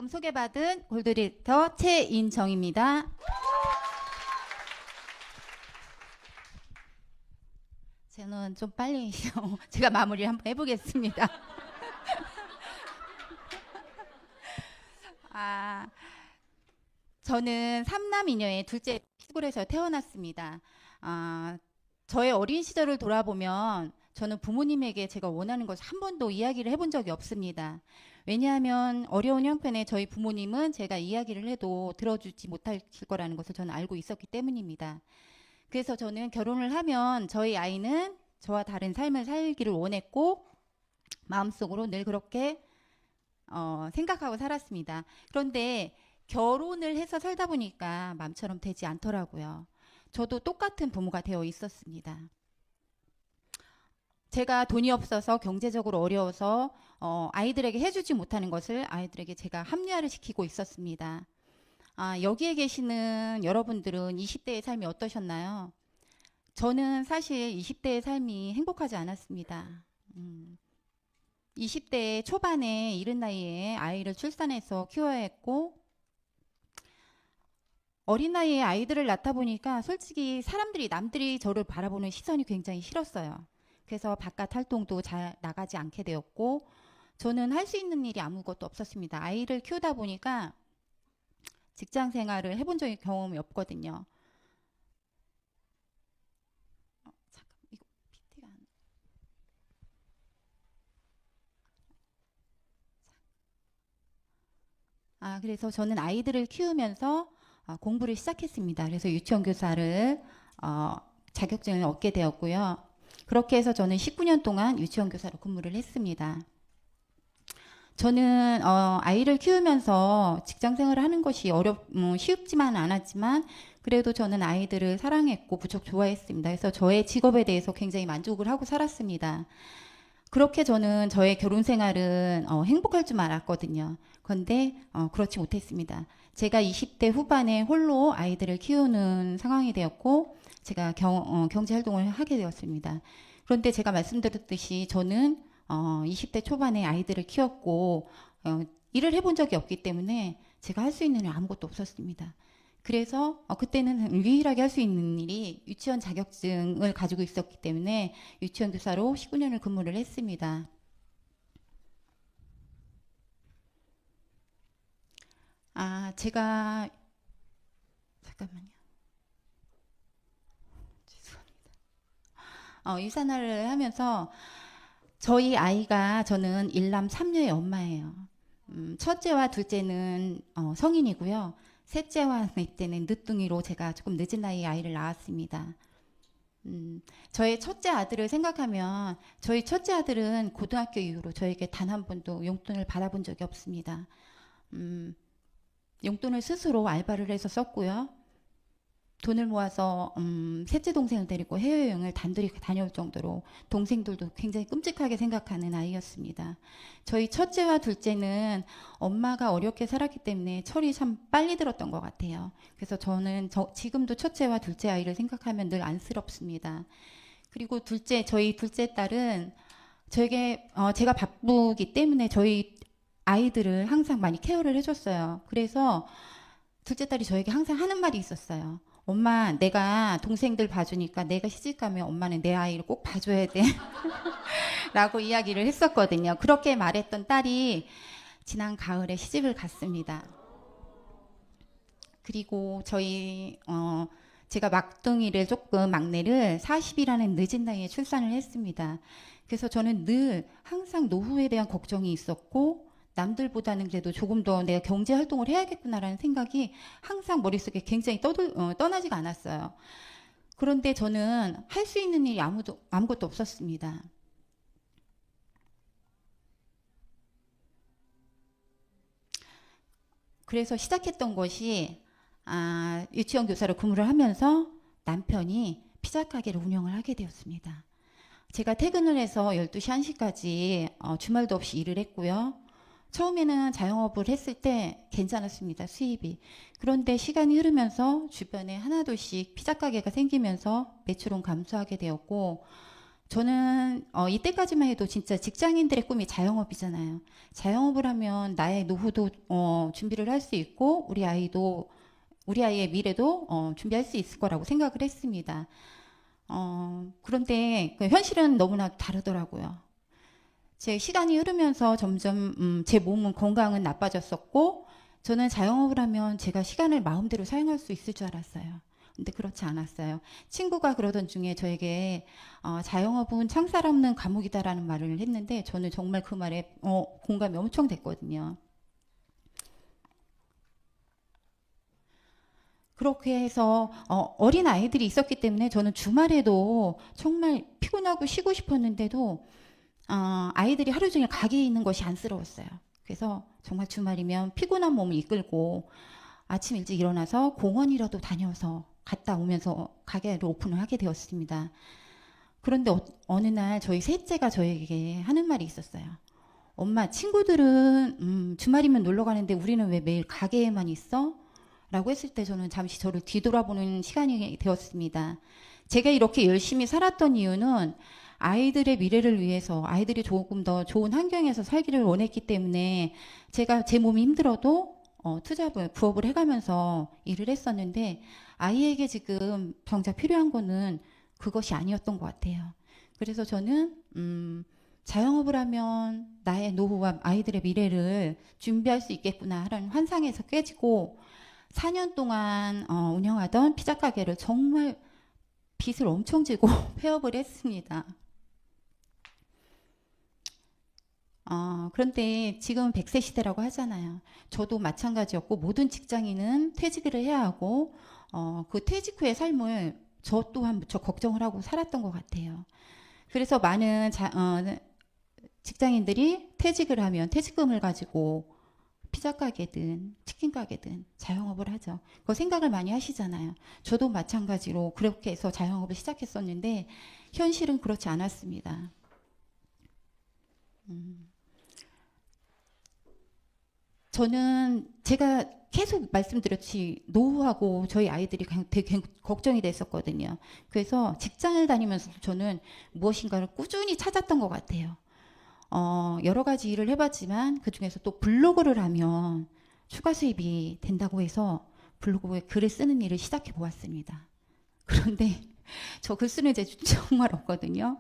방금 소개받은 골드리터 최인정입니다. 저는 좀 빨리 제가 마무리를 한번 해보겠습니다. 저는 삼남이녀의 둘째 시골에서 태어났습니다. 저의 어린 시절을 돌아보면 저는 부모님에게 제가 원하는 것을 한 번도 이야기를 해본 적이 없습니다. 왜냐하면 어려운 형편에 저희 부모님은 제가 이야기를 해도 들어주지 못할 거라는 것을 저는 알고 있었기 때문입니다. 그래서 저는 결혼을 하면 저희 아이는 저와 다른 삶을 살기를 원했고 마음속으로 늘 그렇게 생각하고 살았습니다. 그런데 결혼을 해서 살다 보니까 마음처럼 되지 않더라고요. 저도 똑같은 부모가 되어 있었습니다. 제가 돈이 없어서 경제적으로 어려워서 아이들에게 해주지 못하는 것을 아이들에게 제가 합리화를 시키고 있었습니다. 여기에 계시는 여러분들은 20대의 삶이 어떠셨나요? 저는 사실 20대의 삶이 행복하지 않았습니다. 20대 초반에 이른 나이에 아이를 출산해서 키워야 했고 어린 나이에 아이들을 낳다 보니까 솔직히 남들이 저를 바라보는 시선이 굉장히 싫었어요. 그래서 바깥 활동도 잘 나가지 않게 되었고 저는 할 수 있는 일이 아무것도 없었습니다. 아이를 키우다 보니까 직장 생활을 해본 적이 경험이 없거든요. 잠깐 이거 PT가 그래서 저는 아이들을 키우면서 공부를 시작했습니다. 그래서 유치원 교사를 자격증을 얻게 되었고요. 그렇게 해서 저는 19년 동안 유치원 교사로 근무를 했습니다. 저는 아이를 키우면서 직장 생활을 하는 것이 쉽지만 않았지만 그래도 저는 아이들을 사랑했고 무척 좋아했습니다. 그래서 저의 직업에 대해서 굉장히 만족을 하고 살았습니다. 그렇게 저는 저의 결혼 생활은 행복할 줄 알았거든요. 그런데 그렇지 못했습니다. 제가 20대 후반에 홀로 아이들을 키우는 상황이 되었고 제가 경제 활동을 하게 되었습니다. 그런데 제가 말씀드렸듯이 저는 20대 초반에 아이들을 키웠고 일을 해본 적이 없기 때문에 제가 할 수 있는 일이 아무것도 없었습니다. 그래서 그때는 유일하게 할 수 있는 일이 유치원 자격증을 가지고 있었기 때문에 유치원 교사로 19년을 근무를 했습니다. 제가 잠깐만요. 죄송합니다. 유산화를 하면서 저희 아이가 저는 일남 3녀의 엄마예요. 첫째와 둘째는 성인이고요. 셋째와 넷째는 늦둥이로 제가 조금 늦은 나이에 아이를 낳았습니다. 저의 첫째 아들을 생각하면 저희 첫째 아들은 고등학교 이후로 저에게 단 한 번도 용돈을 받아본 적이 없습니다. 용돈을 스스로 알바를 해서 썼고요. 돈을 모아서 셋째 동생을 데리고 해외여행을 단둘이 다녀올 정도로 동생들도 굉장히 끔찍하게 생각하는 아이였습니다. 저희 첫째와 둘째는 엄마가 어렵게 살았기 때문에 철이 참 빨리 들었던 것 같아요. 그래서 저는 지금도 첫째와 둘째 아이를 생각하면 늘 안쓰럽습니다. 그리고 저희 둘째 딸은 저에게 제가 바쁘기 때문에 저희 아이들을 항상 많이 케어를 해줬어요. 그래서 둘째 딸이 저에게 항상 하는 말이 있었어요. 엄마, 내가 동생들 봐주니까 내가 시집 가면 엄마는 내 아이를 꼭 봐줘야 돼. 라고 이야기를 했었거든요. 그렇게 말했던 딸이 지난 가을에 시집을 갔습니다. 그리고 제가 막내를 40이라는 늦은 나이에 출산을 했습니다. 그래서 저는 늘 항상 노후에 대한 걱정이 있었고 남들보다는 그래도 조금 더 내가 경제 활동을 해야겠구나라는 생각이 항상 머릿속에 굉장히 떠나지가 않았어요. 그런데 저는 할 수 있는 일이 아무것도 없었습니다. 그래서 시작했던 것이 유치원 교사로 근무를 하면서 남편이 피자 가게를 운영을 하게 되었습니다. 제가 퇴근을 해서 12시 1시까지 주말도 없이 일을 했고요. 처음에는 자영업을 했을 때 괜찮았습니다. 수입이. 그런데 시간이 흐르면서 주변에 하나둘씩 피자 가게가 생기면서 매출은 감소하게 되었고 저는 이때까지만 해도 진짜 직장인들의 꿈이 자영업이잖아요. 자영업을 하면 나의 노후도 준비를 할 수 있고 우리 아이의 미래도 준비할 수 있을 거라고 생각을 했습니다. 그런데 그 현실은 너무나 다르더라고요. 제 시간이 흐르면서 점점 제 몸은 건강은 나빠졌었고 저는 자영업을 하면 제가 시간을 마음대로 사용할 수 있을 줄 알았어요. 근데 그렇지 않았어요. 친구가 그러던 중에 저에게 자영업은 창살 없는 감옥이다라는 말을 했는데 저는 정말 그 말에 공감이 엄청 됐거든요. 그렇게 해서 어린 아이들이 있었기 때문에 저는 주말에도 정말 피곤하고 쉬고 싶었는데도 아이들이 하루 종일 가게에 있는 것이 안쓰러웠어요. 그래서 정말 주말이면 피곤한 몸을 이끌고 아침 일찍 일어나서 공원이라도 다녀서 갔다 오면서 가게를 오픈을 하게 되었습니다. 그런데 어느 날 저희 셋째가 저에게 하는 말이 있었어요. 엄마, 친구들은 주말이면 놀러 가는데 우리는 왜 매일 가게에만 있어? 라고 했을 때 저는 잠시 저를 뒤돌아보는 시간이 되었습니다. 제가 이렇게 열심히 살았던 이유는 아이들의 미래를 위해서 아이들이 조금 더 좋은 환경에서 살기를 원했기 때문에 제가 제 몸이 힘들어도 투잡을 부업을 해가면서 일을 했었는데 아이에게 지금 정작 필요한 거는 그것이 아니었던 것 같아요. 그래서 저는 자영업을 하면 나의 노후와 아이들의 미래를 준비할 수 있겠구나 하는 환상에서 깨지고 4년 동안 운영하던 피자 가게를 정말 빚을 엄청 지고 폐업을 했습니다. 그런데 지금 100세 시대라고 하잖아요. 저도 마찬가지였고 모든 직장인은 퇴직을 해야 하고 그 퇴직 후의 삶을 저 또한 무척 걱정을 하고 살았던 것 같아요. 그래서 많은 직장인들이 퇴직을 하면 퇴직금을 가지고 피자 가게든 치킨 가게든 자영업을 하죠. 그 생각을 많이 하시잖아요. 저도 마찬가지로 그렇게 해서 자영업을 시작했었는데 현실은 그렇지 않았습니다. 저는 제가 계속 말씀드렸지 노후하고 저희 아이들이 되게 걱정이 됐었거든요. 그래서 직장을 다니면서 저는 무엇인가를 꾸준히 찾았던 것 같아요. 여러 가지 일을 해봤지만 그 중에서 또 블로그를 하면 추가 수입이 된다고 해서 블로그에 글을 쓰는 일을 시작해 보았습니다. 그런데 저 글 쓰는 재주 정말 없거든요.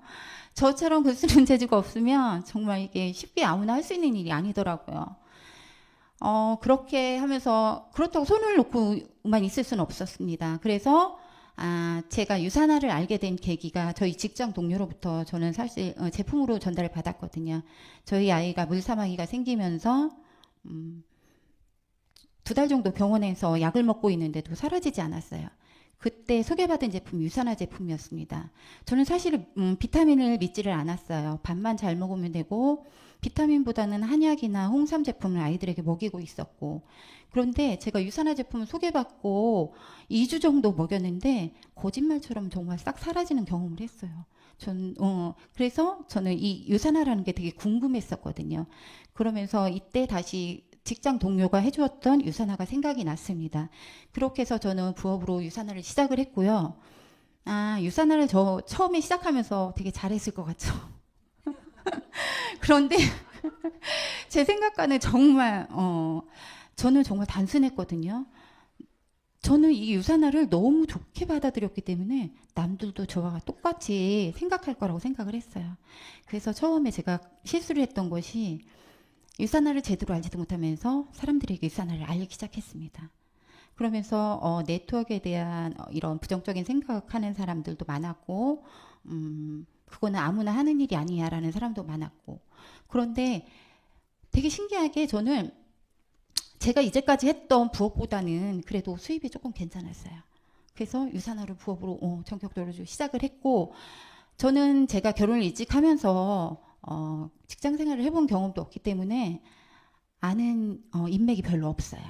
저처럼 글 쓰는 재주가 없으면 정말 이게 쉽게 아무나 할 수 있는 일이 아니더라고요. 그렇게 하면서 그렇다고 손을 놓고만 있을 수는 없었습니다. 그래서 제가 유산화를 알게 된 계기가 저희 직장 동료로부터 저는 사실 제품으로 전달을 받았거든요. 저희 아이가 물사마귀가 생기면서 2달 정도 병원에서 약을 먹고 있는데도 사라지지 않았어요. 그때 소개받은 제품 유산화 제품이었습니다. 저는 사실 비타민을 믿지를 않았어요. 밥만 잘 먹으면 되고 비타민보다는 한약이나 홍삼 제품을 아이들에게 먹이고 있었고 그런데 제가 유산화 제품을 소개받고 2주 정도 먹였는데 거짓말처럼 정말 싹 사라지는 경험을 했어요. 그래서 저는 이 유산화라는 게 되게 궁금했었거든요. 그러면서 이때 다시 직장 동료가 해주었던 유산화가 생각이 났습니다. 그렇게 해서 저는 부업으로 유산화를 시작을 했고요. 유산화를 저 처음에 시작하면서 되게 잘했을 것 같죠. 그런데 제 생각과는 정말 저는 정말 단순했거든요. 저는 이 유산화를 너무 좋게 받아들였기 때문에 남들도 저와 똑같이 생각할 거라고 생각을 했어요. 그래서 처음에 제가 실수를 했던 것이 유산화를 제대로 알지도 못하면서 사람들에게 유산화를 알리기 시작했습니다. 그러면서 네트워크에 대한 이런 부정적인 생각하는 사람들도 많았고 그거는 아무나 하는 일이 아니야라는 사람도 많았고 그런데 되게 신기하게 저는 제가 이제까지 했던 부업보다는 그래도 수입이 조금 괜찮았어요. 그래서 유산화를 부업으로 전격적으로 시작을 했고 저는 제가 결혼을 일찍 하면서 직장 생활을 해본 경험도 없기 때문에 아는 인맥이 별로 없어요.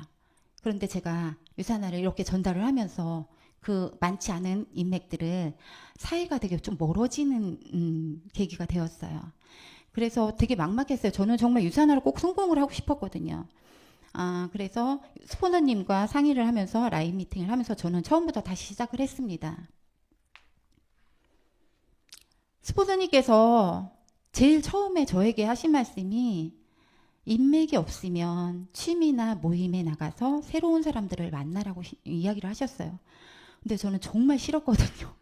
그런데 제가 유산화를 이렇게 전달을 하면서 그 많지 않은 인맥들을 사이가 되게 좀 멀어지는 계기가 되었어요. 그래서 되게 막막했어요. 저는 정말 유산화를 꼭 성공을 하고 싶었거든요. 그래서 스포너님과 상의를 하면서 라이브 미팅을 하면서 저는 처음부터 다시 시작을 했습니다. 스포츠님께서 제일 처음에 저에게 하신 말씀이 인맥이 없으면 취미나 모임에 나가서 새로운 사람들을 만나라고 이야기를 하셨어요. 근데 저는 정말 싫었거든요.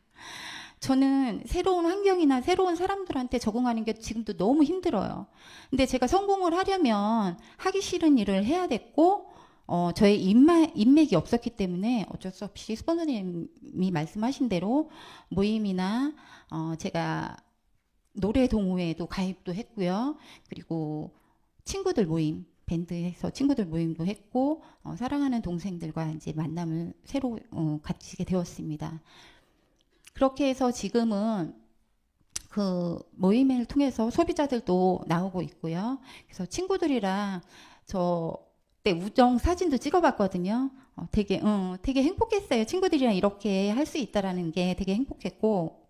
저는 새로운 환경이나 새로운 사람들한테 적응하는 게 지금도 너무 힘들어요. 근데 제가 성공을 하려면 하기 싫은 일을 해야 됐고, 저의 인맥이 없었기 때문에 어쩔 수 없이 스폰서님이 말씀하신 대로 모임이나, 제가 노래 동호회에도 가입도 했고요. 그리고 친구들 모임, 밴드에서 친구들 모임도 했고, 사랑하는 동생들과 이제 만남을 새로 갖추게 되었습니다. 그렇게 해서 지금은 그 모임을 통해서 소비자들도 나오고 있고요. 그래서 친구들이랑 저 때 우정 사진도 찍어봤거든요. 되게 행복했어요. 친구들이랑 이렇게 할 수 있다라는 게 되게 행복했고,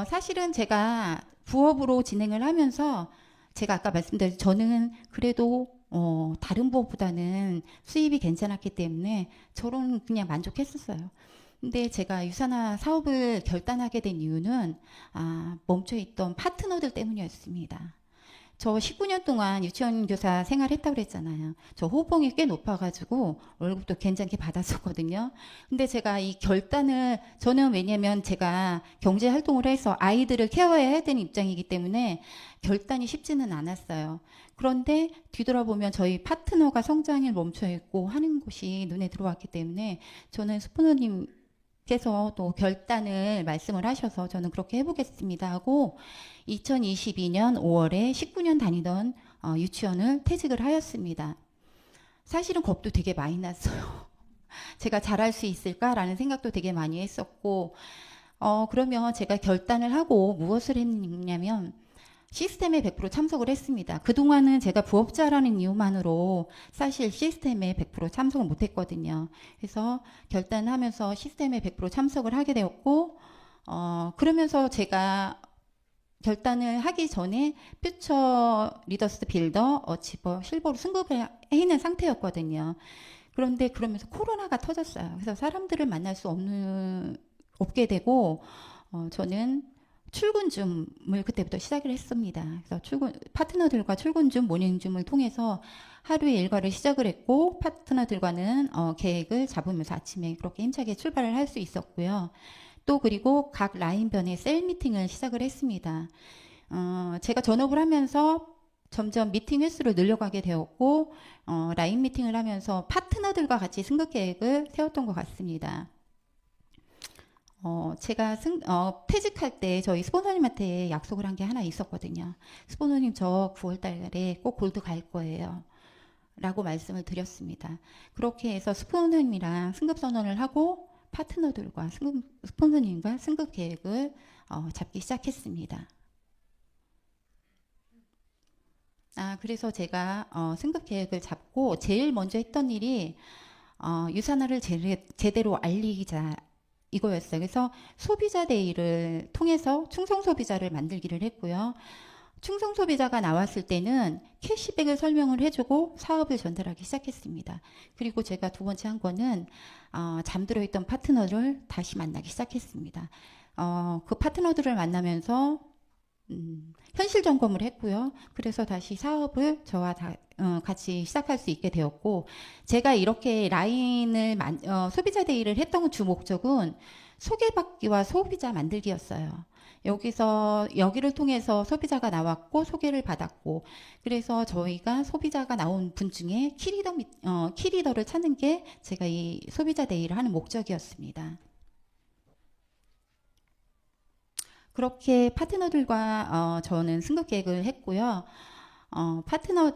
사실은 제가 부업으로 진행을 하면서 제가 아까 말씀드린 저는 그래도 다른 부업보다는 수입이 괜찮았기 때문에 저는 그냥 만족했었어요. 근데 제가 유산화 사업을 결단하게 된 이유는 멈춰있던 파트너들 때문이었습니다. 저 19년 동안 유치원 교사 생활했다고 그랬잖아요. 저 호봉이 꽤 높아가지고 월급도 괜찮게 받았었거든요. 근데 제가 이 결단을, 저는 왜냐면 제가 경제 활동을 해서 아이들을 케어해야 되는 입장이기 때문에 결단이 쉽지는 않았어요. 그런데 뒤돌아보면 저희 파트너가 성장을 멈춰있고 하는 곳이 눈에 들어왔기 때문에 저는 스포너님 께서 또 결단을 말씀을 하셔서 저는 그렇게 해보겠습니다 하고 2022년 5월에 19년 다니던 유치원을 퇴직을 하였습니다. 사실은 겁도 되게 많이 났어요. 제가 잘할 수 있을까라는 생각도 되게 많이 했었고, 그러면 제가 결단을 하고 무엇을 했냐면 시스템에 100% 참석을 했습니다. 그동안은 제가 부업자라는 이유만으로 사실 시스템에 100% 참석을 못했거든요. 그래서 결단하면서 시스템에 100% 참석을 하게 되었고, 그러면서 제가 결단을 하기 전에 퓨처 리더스 빌더, 어치버, 실버로 승급을 해있는 상태였거든요. 그런데 그러면서 코로나가 터졌어요. 그래서 사람들을 만날 수 없게 되고, 저는 출근줌을 그때부터 시작을 했습니다. 그래서 파트너들과 출근줌, 모닝줌을 통해서 하루의 일과를 시작을 했고, 파트너들과는 계획을 잡으면서 아침에 그렇게 힘차게 출발을 할 수 있었고요. 또 그리고 각 라인변의 셀 미팅을 시작을 했습니다. 제가 전업을 하면서 점점 미팅 횟수를 늘려가게 되었고, 라인 미팅을 하면서 파트너들과 같이 승급 계획을 세웠던 것 같습니다. 제가 퇴직할 때 저희 스폰서님한테 약속을 한 게 하나 있었거든요. 스폰서님 저 9월 달에 꼭 골드 갈 거예요. 라고 말씀을 드렸습니다. 그렇게 해서 스폰서님이랑 승급 선언을 하고 파트너들과 스폰서님과 승급 계획을 잡기 시작했습니다. 그래서 제가 승급 계획을 잡고 제일 먼저 했던 일이 유산화를 제대로 알리자 이거였어요. 그래서 소비자 데이를 통해서 충성 소비자를 만들기를 했고요. 충성 소비자가 나왔을 때는 캐시백을 설명을 해주고 사업을 전달하기 시작했습니다. 그리고 제가 두 번째 한 거는 잠들어 있던 파트너를 다시 만나기 시작했습니다. 그 파트너들을 만나면서 현실 점검을 했고요. 그래서 다시 사업을 저와 같이 시작할 수 있게 되었고, 제가 이렇게 라인을 소비자 데이를 했던 주 목적은 소개받기와 소비자 만들기였어요. 여기를 통해서 소비자가 나왔고 소개를 받았고, 그래서 저희가 소비자가 나온 분 중에 키리더를 찾는 게 제가 이 소비자 데이를 하는 목적이었습니다. 그렇게 파트너들과 저는 승급 계획을 했고요.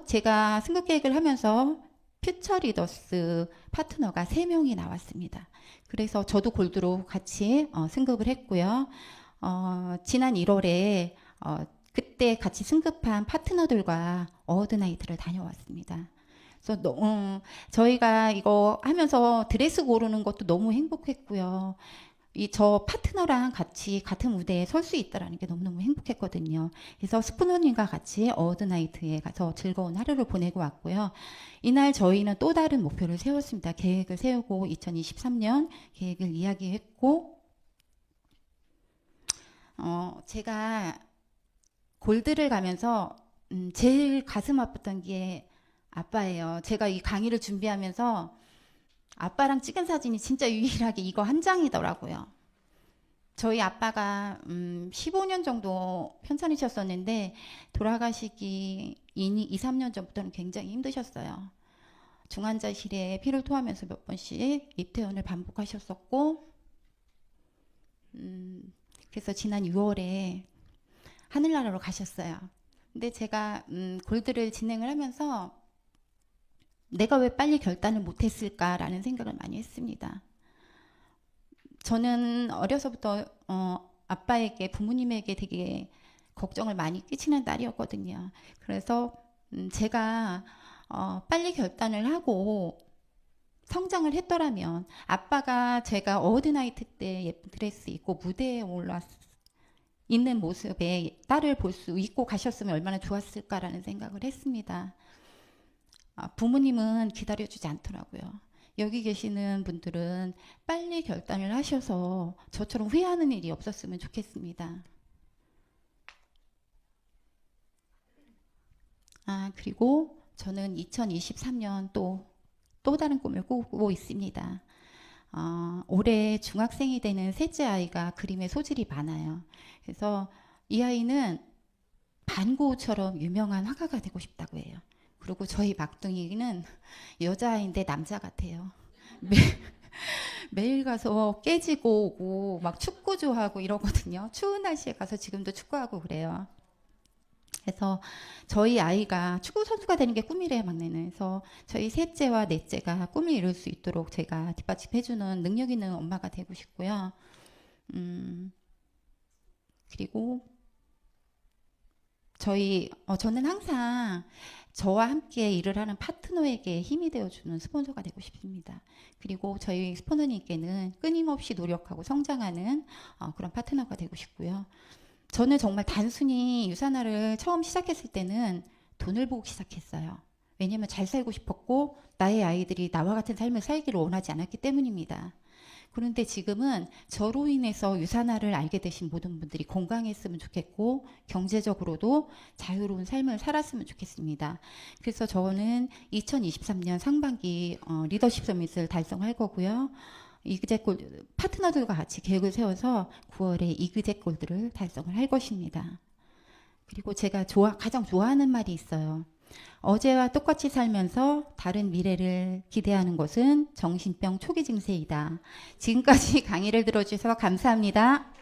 제가 승급 계획을 하면서 퓨처 리더스 파트너가 3명이 나왔습니다. 그래서 저도 골드로 같이 승급을 했고요. 지난 1월에 그때 같이 승급한 파트너들과 어워드나이트를 다녀왔습니다. 그래서 저희가 이거 하면서 드레스 고르는 것도 너무 행복했고요. 저 파트너랑 같이 같은 무대에 설 수 있다는 게 너무너무 행복했거든요. 그래서 스푸너님과 같이 어워드나이트에 가서 즐거운 하루를 보내고 왔고요. 이날 저희는 또 다른 목표를 세웠습니다. 계획을 세우고 2023년 계획을 이야기했고, 제가 골드를 가면서 제일 가슴 아팠던 게 아빠예요. 제가 이 강의를 준비하면서 아빠랑 찍은 사진이 진짜 유일하게 이거 한 장이더라고요. 저희 아빠가 15년 정도 편찮으셨었는데 돌아가시기 2, 3년 전부터는 굉장히 힘드셨어요. 중환자실에 피를 토하면서 몇 번씩 입퇴원을 반복하셨었고 그래서 지난 6월에 하늘나라로 가셨어요. 근데 제가 골드를 진행을 하면서 내가 왜 빨리 결단을 못했을까라는 생각을 많이 했습니다. 저는 어려서부터 아빠에게 부모님에게 되게 걱정을 많이 끼치는 딸이었거든요. 그래서 제가 빨리 결단을 하고 성장을 했더라면 아빠가 제가 어드나이트 때 예쁜 드레스 입고 무대에 올라 있는 모습에 딸을 볼 수 있고 가셨으면 얼마나 좋았을까라는 생각을 했습니다. 부모님은 기다려주지 않더라고요. 여기 계시는 분들은 빨리 결단을 하셔서 저처럼 후회하는 일이 없었으면 좋겠습니다. 그리고 저는 2023년 또 다른 꿈을 꾸고 있습니다. 올해 중학생이 되는 셋째 아이가 그림에 소질이 많아요. 그래서 이 아이는 반고우처럼 유명한 화가가 되고 싶다고 해요. 그리고 저희 막둥이는 여자아이인데 남자 같아요. 매일 가서 깨지고 오고 막 축구 좋아하고 이러거든요. 추운 날씨에 가서 지금도 축구하고 그래요. 그래서 저희 아이가 축구 선수가 되는 게 꿈이래요, 막내는. 그래서 저희 셋째와 넷째가 꿈을 이룰 수 있도록 제가 뒷받침해주는 능력 있는 엄마가 되고 싶고요. 그리고 저는 항상 저와 함께 일을 하는 파트너에게 힘이 되어주는 스폰서가 되고 싶습니다. 그리고 저희 스폰서님께는 끊임없이 노력하고 성장하는 그런 파트너가 되고 싶고요. 저는 정말 단순히 유산화를 처음 시작했을 때는 돈을 보고 시작했어요. 왜냐하면 잘 살고 싶었고 나의 아이들이 나와 같은 삶을 살기를 원하지 않았기 때문입니다. 그런데 지금은 저로 인해서 유산화를 알게 되신 모든 분들이 건강했으면 좋겠고 경제적으로도 자유로운 삶을 살았으면 좋겠습니다. 그래서 저는 2023년 상반기 리더십 서밋을 달성할 거고요. 이그젝 골드 파트너들과 같이 계획을 세워서 9월에 이그젝 골드를 달성을 할 것입니다. 그리고 제가 가장 좋아하는 말이 있어요. 어제와 똑같이 살면서 다른 미래를 기대하는 것은 정신병 초기 증세이다. 지금까지 강의를 들어주셔서 감사합니다.